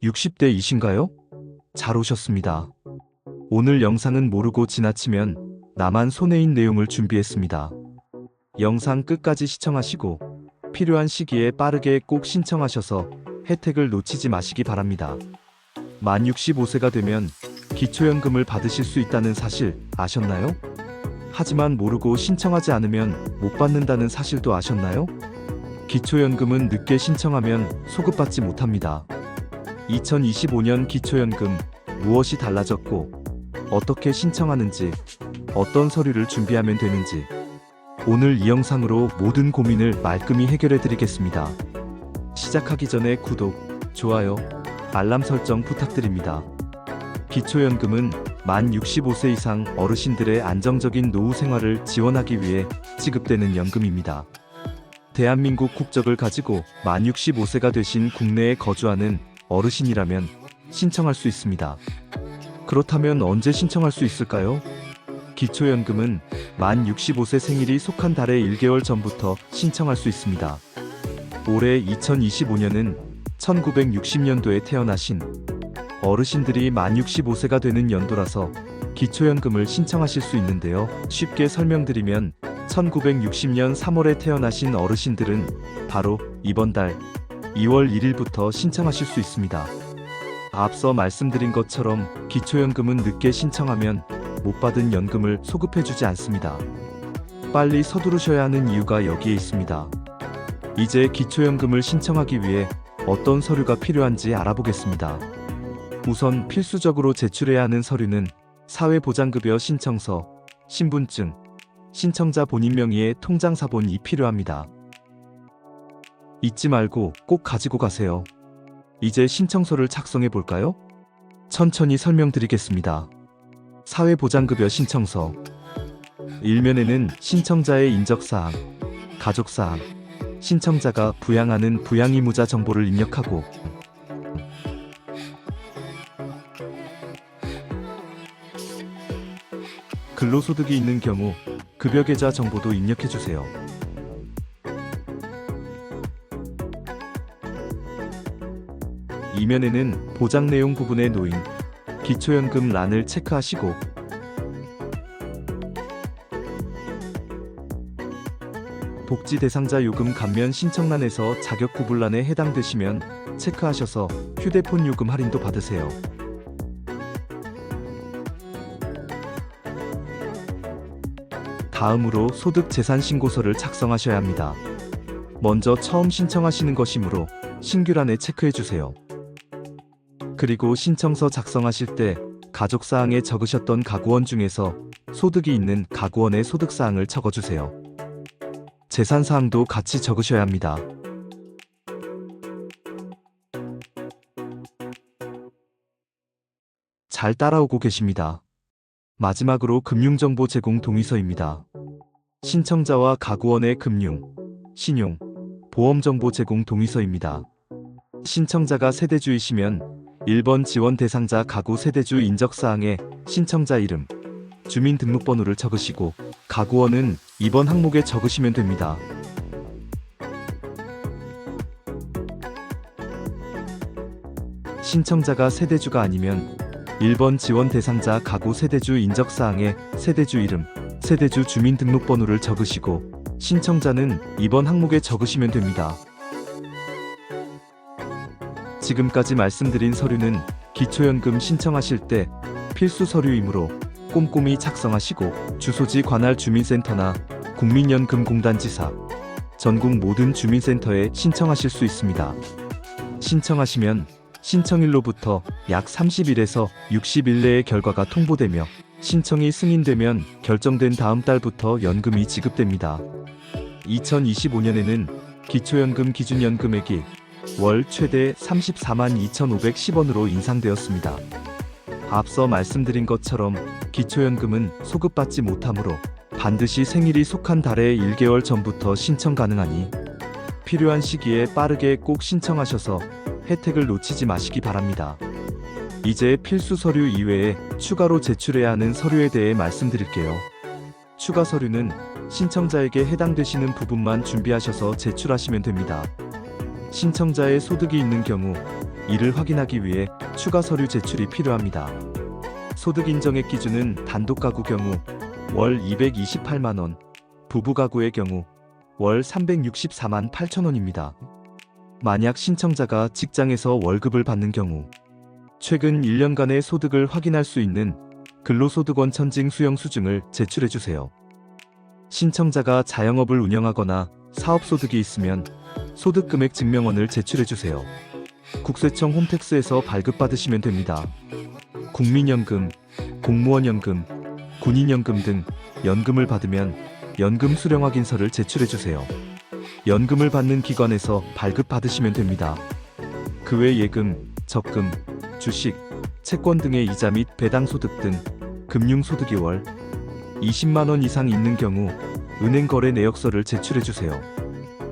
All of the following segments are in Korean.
60대이신가요? 잘 오셨습니다. 오늘 영상은 모르고 지나치면 나만 손해인 내용을 준비했습니다. 영상 끝까지 시청하시고 필요한 시기에 빠르게 꼭 신청하셔서 혜택을 놓치지 마시기 바랍니다. 만 65세가 되면 기초연금을 받으실 수 있다는 사실 아셨나요? 하지만 모르고 신청하지 않으면 못 받는다는 사실도 아셨나요? 기초연금은 늦게 신청하면 소급받지 못합니다. 2025년 기초연금 무엇이 달라졌고 어떻게 신청하는지 어떤 서류를 준비하면 되는지 오늘 이 영상으로 모든 고민을 말끔히 해결해 드리겠습니다. 시작하기 전에 구독, 좋아요, 알람 설정 부탁드립니다. 기초연금은 만 65세 이상 어르신들의 안정적인 노후 생활을 지원하기 위해 지급되는 연금입니다. 대한민국 국적을 가지고 만 65세가 되신 국내에 거주하는 어르신이라면 신청할 수 있습니다. 그렇다면 언제 신청할 수 있을까요? 기초연금은 만 65세 생일이 속한 달의 1개월 전부터 신청할 수 있습니다. 올해 2025년은 1960년도에 태어나신 어르신들이 만 65세가 되는 연도라서 기초연금을 신청하실 수 있는데요. 쉽게 설명드리면 1960년 3월에 태어나신 어르신들은 바로 이번 달 2월 1일부터 신청하실 수 있습니다. 앞서 말씀드린 것처럼 기초연금은 늦게 신청하면 못 받은 연금을 소급해주지 않습니다. 빨리 서두르셔야 하는 이유가 여기에 있습니다. 이제 기초연금을 신청하기 위해 어떤 서류가 필요한지 알아보겠습니다. 우선 필수적으로 제출해야 하는 서류는 사회보장급여 신청서, 신분증, 신청자 본인 명의의 통장사본이 필요합니다. 잊지 말고 꼭 가지고 가세요. 이제 신청서를 작성해 볼까요? 천천히 설명드리겠습니다. 사회보장급여 신청서. 일면에는 신청자의 인적사항, 가족사항, 신청자가 부양하는 부양의무자 정보를 입력하고 근로소득이 있는 경우 급여계좌 정보도 입력해주세요. 이면에는 보장 내용 부분에 놓인 기초연금 란을 체크하시고 복지 대상자 요금 감면 신청란에서 자격 구분란에 해당되시면 체크하셔서 휴대폰 요금 할인도 받으세요. 다음으로 소득재산신고서를 작성하셔야 합니다. 먼저 처음 신청하시는 것이므로 신규란에 체크해주세요. 그리고 신청서 작성하실 때 가족사항에 적으셨던 가구원 중에서 소득이 있는 가구원의 소득사항을 적어주세요. 재산사항도 같이 적으셔야 합니다. 잘 따라오고 계십니다. 마지막으로 금융정보 제공 동의서입니다. 신청자와 가구원의 금융, 신용, 보험정보 제공 동의서입니다. 신청자가 세대주이시면 1번 지원 대상자 가구 세대주 인적사항에 신청자 이름, 주민등록번호를 적으시고 가구원은 2번 항목에 적으시면 됩니다. 신청자가 세대주가 아니면 1번 지원 대상자 가구 세대주 인적사항에 세대주 이름, 세대주 주민등록번호를 적으시고 신청자는 2번 항목에 적으시면 됩니다. 지금까지 말씀드린 서류는 기초연금 신청하실 때 필수 서류이므로 꼼꼼히 작성하시고 주소지 관할 주민센터나 국민연금공단지사, 전국 모든 주민센터에 신청하실 수 있습니다. 신청하시면 신청일로부터 약 30일에서 60일 내에 결과가 통보되며 신청이 승인되면 결정된 다음 달부터 연금이 지급됩니다. 2025년에는 기초연금 기준연금액이 월 최대 34만 2,510원으로 인상되었습니다. 앞서 말씀드린 것처럼 기초연금은 소급받지 못하므로 반드시 생일이 속한 달의 1개월 전부터 신청 가능하니 필요한 시기에 빠르게 꼭 신청하셔서 혜택을 놓치지 마시기 바랍니다. 이제 필수 서류 이외에 추가로 제출해야 하는 서류에 대해 말씀드릴게요. 추가 서류는 신청자에게 해당되시는 부분만 준비하셔서 제출하시면 됩니다. 신청자의 소득이 있는 경우 이를 확인하기 위해 추가 서류 제출이 필요합니다. 소득 인정액 기준은 단독 가구 경우 월 228만 원, 부부 가구의 경우 월 364만 8천 원입니다. 만약 신청자가 직장에서 월급을 받는 경우 최근 1년간의 소득을 확인할 수 있는 근로소득원 천징 수령 수증을 제출해 주세요. 신청자가 자영업을 운영하거나 사업소득이 있으면 소득금액 증명원을 제출해 주세요. 국세청 홈택스에서 발급받으시면 됩니다. 국민연금, 공무원연금, 군인연금 등 연금을 받으면 연금 수령 확인서를 제출해 주세요. 연금을 받는 기관에서 발급받으시면 됩니다. 그 외 예금, 적금, 주식, 채권 등의 이자 및 배당소득 등 금융소득이 월 20만 원 이상 있는 경우 은행 거래 내역서를 제출해 주세요.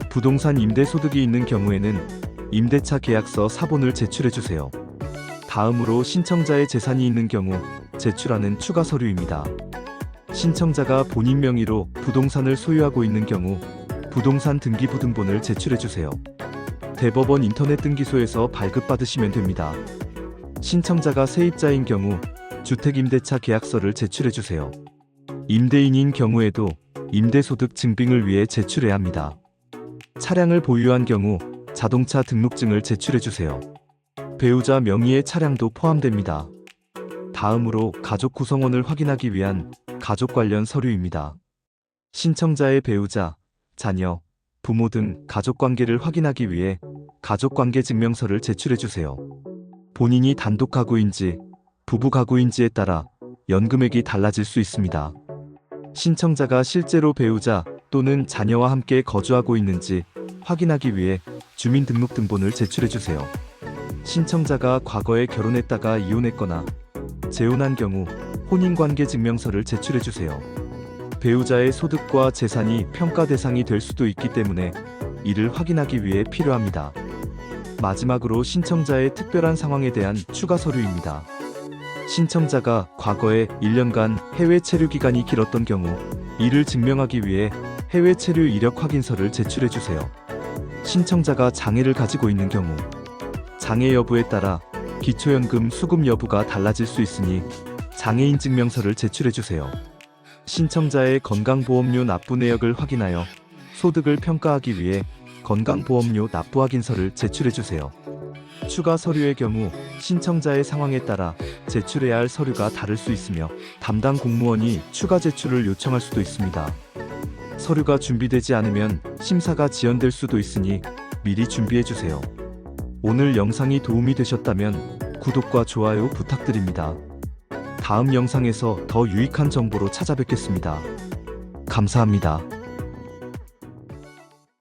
부동산 임대소득이 있는 경우에는 임대차 계약서 사본을 제출해 주세요. 다음으로 신청자의 재산이 있는 경우 제출하는 추가 서류입니다. 신청자가 본인 명의로 부동산을 소유하고 있는 경우 부동산 등기부등본을 제출해 주세요. 대법원 인터넷 등기소에서 발급받으시면 됩니다. 신청자가 세입자인 경우 주택임대차 계약서를 제출해 주세요. 임대인인 경우에도 임대소득 증빙을 위해 제출해야 합니다. 차량을 보유한 경우 자동차 등록증을 제출해 주세요. 배우자 명의의 차량도 포함됩니다. 다음으로 가족 구성원을 확인하기 위한 가족 관련 서류입니다. 신청자의 배우자, 자녀, 부모 등 가족관계를 확인하기 위해 가족관계 증명서를 제출해 주세요. 본인이 단독 가구인지 부부 가구인지에 따라 연금액이 달라질 수 있습니다. 신청자가 실제로 배우자 또는 자녀와 함께 거주하고 있는지 확인하기 위해 주민등록등본을 제출해 주세요. 신청자가 과거에 결혼했다가 이혼했거나 재혼한 경우 혼인관계 증명서를 제출해 주세요. 배우자의 소득과 재산이 평가 대상이 될 수도 있기 때문에 이를 확인하기 위해 필요합니다. 마지막으로 신청자의 특별한 상황에 대한 추가 서류입니다. 신청자가 과거에 1년간 해외 체류 기간이 길었던 경우 이를 증명하기 위해 해외 체류 이력 확인서를 제출해 주세요. 신청자가 장애를 가지고 있는 경우 장애 여부에 따라 기초연금 수급 여부가 달라질 수 있으니 장애인 증명서를 제출해 주세요. 신청자의 건강보험료 납부 내역을 확인하여 소득을 평가하기 위해 건강보험료 납부 확인서를 제출해 주세요. 추가 서류의 경우 신청자의 상황에 따라 제출해야 할 서류가 다를 수 있으며 담당 공무원이 추가 제출을 요청할 수도 있습니다. 서류가 준비되지 않으면 심사가 지연될 수도 있으니 미리 준비해 주세요. 오늘 영상이 도움이 되셨다면 구독과 좋아요 부탁드립니다. 다음 영상에서 더 유익한 정보로 찾아뵙겠습니다. 감사합니다.